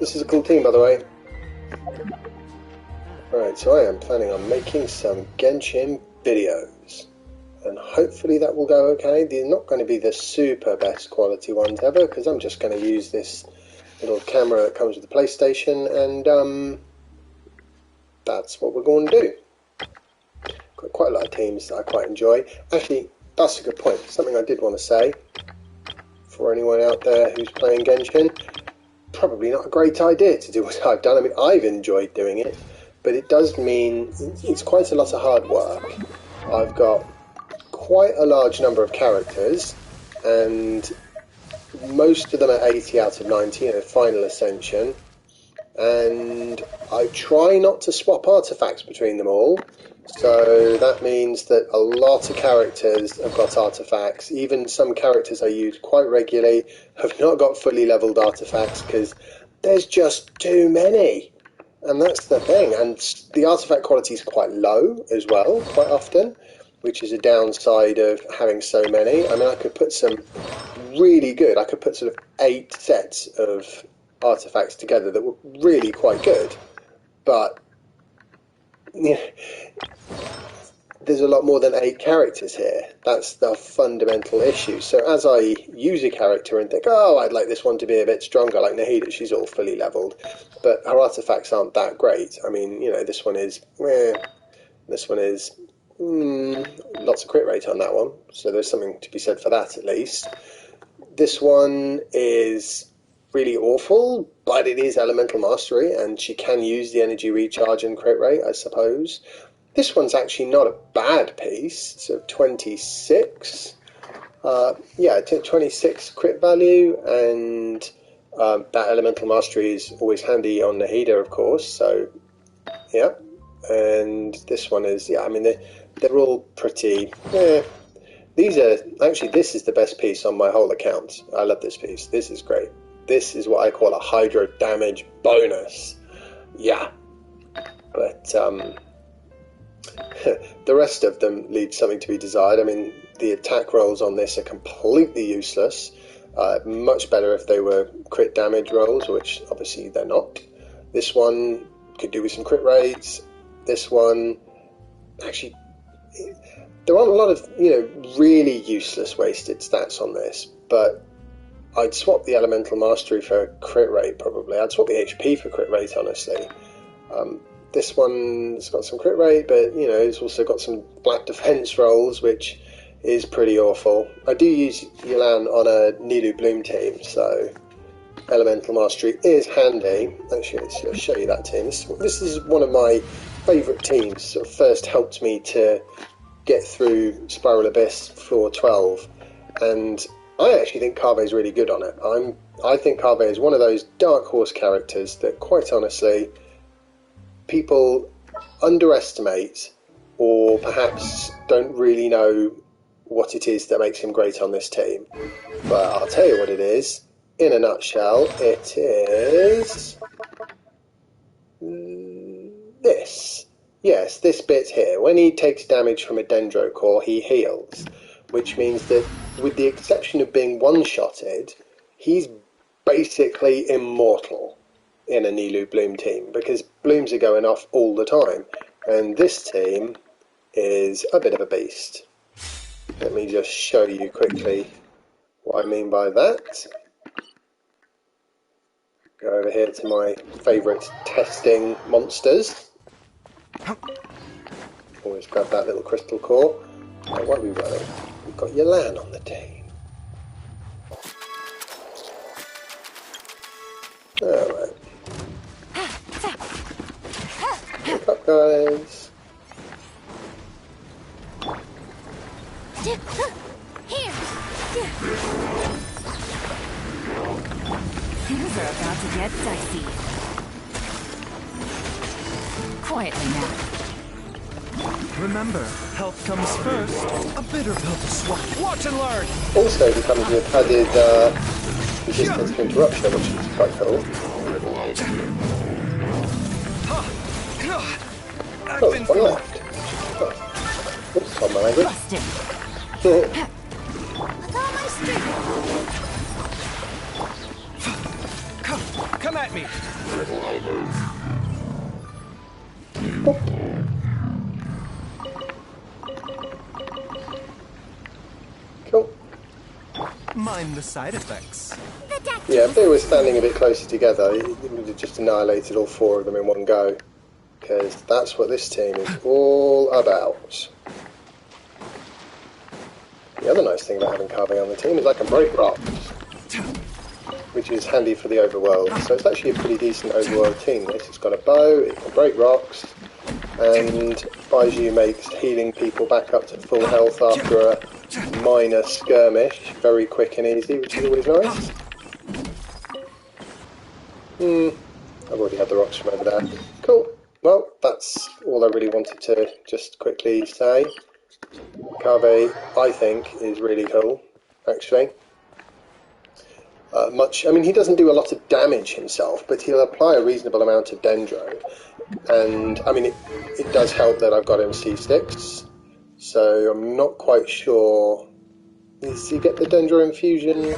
This is a cool team, by the way. Right, so I am planning on making some Genshin videos. And hopefully that will go okay. They're not going to be the super best quality ones ever, because I'm just going to use this little camera that comes with the PlayStation, and that's what we're going to do. Got quite a lot of teams that I quite enjoy. Actually, that's a good point. Something I did want to say for anyone out there who's playing Genshin. Probably not a great idea to do what I've done. I mean, I've enjoyed doing it, but it does mean it's quite a lot of hard work. I've got quite a large number of characters, and most of them are 80 out of 90, final ascension, and I try not to swap artifacts between them all, so that means that a lot of characters have got artifacts. Even some characters I use quite regularly have not got fully leveled artifacts because there's just too many, and that's the thing. And the artifact quality is quite low as well, quite often, which is a downside of having so many. I mean, I could put some really good, I could put sort of 8 sets of artifacts together that were really quite good, but yeah, there's a lot more than 8 characters here. That's the fundamental issue. So as I use a character and think, oh, I'd like this one to be a bit stronger, like Nahida, she's all fully leveled, but her artifacts aren't that great. I mean, you know, this one is lots of crit rate on that one, so there's something to be said for that at least. This one is really awful, but it is elemental mastery, and she can use the energy recharge and crit rate, I suppose. This one's actually not a bad piece. It's a 26. 26 crit value, and that elemental mastery is always handy on Nahida, of course. So, yeah. And this one is, I mean, they're all pretty. These are actually, this is the best piece on my whole account. I love this piece. This is great. This is what I call a hydro damage bonus. Yeah, but the rest of them leave something to be desired. I mean, the attack rolls on this are completely useless. Much better if they were crit damage rolls, which obviously they're not. This one could do with some crit rates. This one, actually, there aren't a lot of, really useless wasted stats on this, but I'd swap the elemental mastery for crit rate, probably. I'd swap the HP for crit rate, honestly. This one's got some crit rate, but, it's also got some flat defense rolls, which is pretty awful. I do use Yelan on a Nilu Bloom team, so elemental mastery is handy. Actually, let's just show you that team. This is one of my favourite teams. Sort of first helped me to get through Spiral Abyss Floor 12, and I actually think Kaveh is really good on it. I think Kaveh is one of those dark horse characters that, quite honestly, people underestimate, or perhaps don't really know what it is that makes him great on this team. But I'll tell you what it is. In a nutshell, it is this. Yes, this bit here. When he takes damage from a Dendro Core, he heals, which means that, with the exception of being one-shotted, he's basically immortal in a Nilu Bloom team, because blooms are going off all the time, and this team is a bit of a beast. Let me just show you quickly what I mean by that. Go over here to my favourite testing monsters. Always grab that little crystal core. Right, what are we running? We've got Yelan on the team. Alright. Wake up, guys. Here. Things are about to get dicey. Quietly now. Remember, health comes first. A bitter pill to swallow. Watch and learn. Also, he comes with added resistance to interruption, which is quite cool. Oh, one left. Oh. Oops, on my language. With all my strength. Come at me! Cool. Mind the side effects. Yeah, if they were standing a bit closer together, it would have just annihilated all four of them in one go. Because that's what this team is all about. The other nice thing about having Kaveh on the team is I can break rocks, which is handy for the overworld. So it's actually a pretty decent overworld team. This, it's got a bow, it can break rocks, and Baiju makes healing people back up to full health after a minor skirmish very quick and easy, which is always nice. I've already had the rocks from over there. Cool. Well, that's all I really wanted to just quickly say. Kaveh, I think, is really cool, actually. I mean, he doesn't do a lot of damage himself, but he'll apply a reasonable amount of dendro. And, I mean, it does help that I've got him C6, so I'm not quite sure. Does he get the dendro infusion?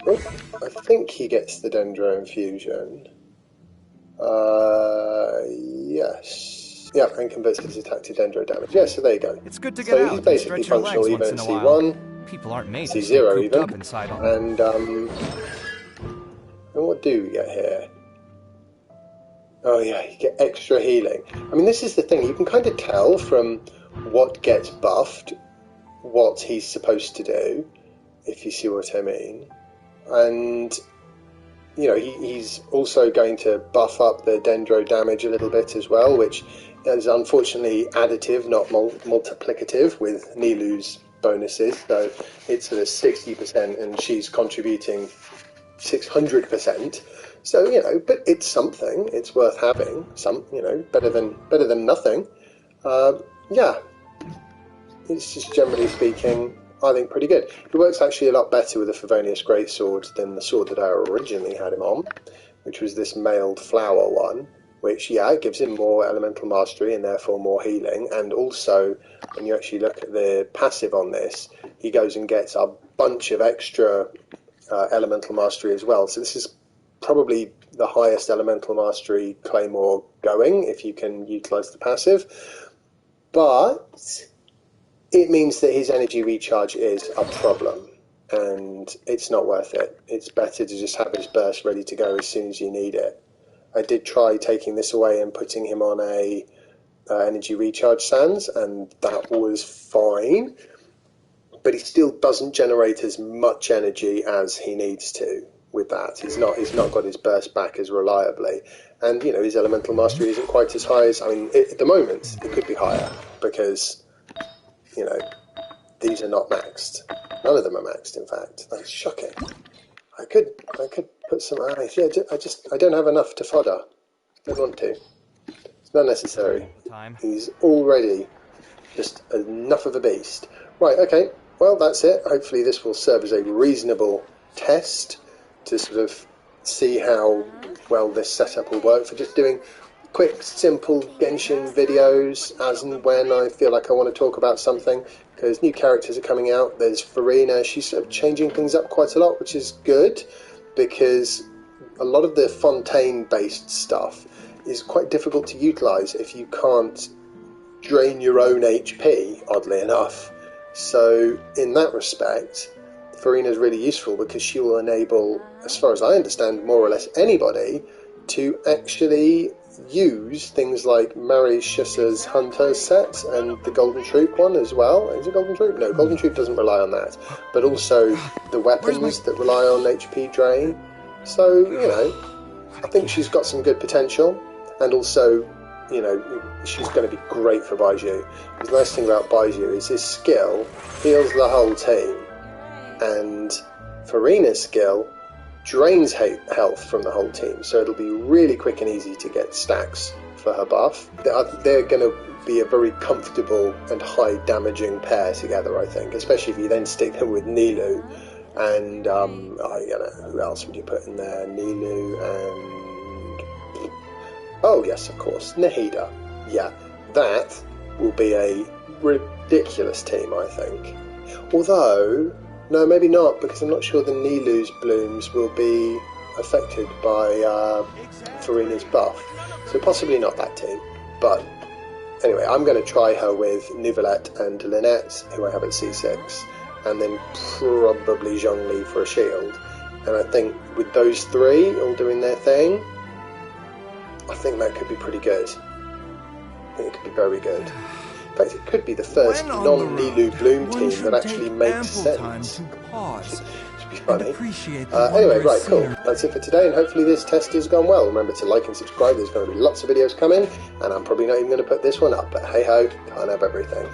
Oh, I think he gets the dendro infusion. Yes. Yeah, and converts his attack to dendro damage. Yeah, so there you go. It's good to get so out he's and basically stretch your functional legs even once at in a while. C1, People aren't made to stay C0 cooped even, up inside all and what do we get here? Oh yeah, you get extra healing. I mean, this is the thing, you can kind of tell from what gets buffed what he's supposed to do, if you see what I mean. And you know, he's also going to buff up the dendro damage a little bit as well, which is unfortunately additive, not multiplicative, with Nilu's bonuses. So it's at a 60% and she's contributing 600%. So, you know, but it's something. It's worth having. Some, you know, better than nothing. Yeah, it's just generally speaking, I think pretty good. It works actually a lot better with a Favonius Greatsword than the sword that I originally had him on, which was this mailed flower one, which, yeah, gives him more elemental mastery and therefore more healing. And also, when you actually look at the passive on this, he goes and gets a bunch of extra elemental mastery as well. So this is probably the highest elemental mastery claymore going, if you can utilise the passive. But it means that his energy recharge is a problem, and it's not worth it. It's better to just have his burst ready to go as soon as you need it. I did try taking this away and putting him on a energy recharge sands, and that was fine, but he still doesn't generate as much energy as he needs to with that. He's not got his burst back as reliably, and you know, his elemental mastery isn't quite as high as, I mean, at the moment it could be higher, because you know, these are not maxed. None of them are maxed, in fact. That's shocking. I could put some eyes. Yeah, I don't have enough to fodder. Don't want to. It's not necessary. He's already just enough of a beast. Right, okay. Well, that's it. Hopefully this will serve as a reasonable test to sort of see how well this setup will work for just doing quick, simple Genshin videos as and when I feel like I want to talk about something, because new characters are coming out. There's Farina. She's sort of changing things up quite a lot, which is good, because a lot of the Fontaine-based stuff is quite difficult to utilise if you can't drain your own HP, oddly enough. So in that respect, Farina's really useful, because she will enable, as far as I understand, more or less anybody to actually use things like Marisha's Hunter set and the Golden Troop one as well. Is it Golden Troop? No, Golden Troop doesn't rely on that. But also the weapons that rely on HP drain. So, you know, I think she's got some good potential. And also, you know, she's going to be great for Baiju. The nice thing about Baiju is his skill heals the whole team. And Farina's skill drains health from the whole team, so it'll be really quick and easy to get stacks for her buff. They're going to be a very comfortable and high damaging pair together, I think, especially if you then stick them with Nilu and you know, who else would you put in there? Nilu and, oh yes, of course, Nahida. Yeah, that will be a ridiculous team, I think. Although, no, maybe not, because I'm not sure the Nilu's blooms will be affected by Farina's buff. So possibly not that team. But anyway, I'm going to try her with Nouvelette and Lynette, who I have at C6, and then probably Zhongli for a shield. And I think with those three all doing their thing, I think that could be pretty good. I think it could be very good. In fact, it could be the first non-Nilou Bloom team that actually makes sense. Should be funny. Anyway, right, cool. That's it for today, and hopefully this test has gone well. Remember to like and subscribe. There's going to be lots of videos coming, and I'm probably not even going to put this one up. But hey ho, can't have everything.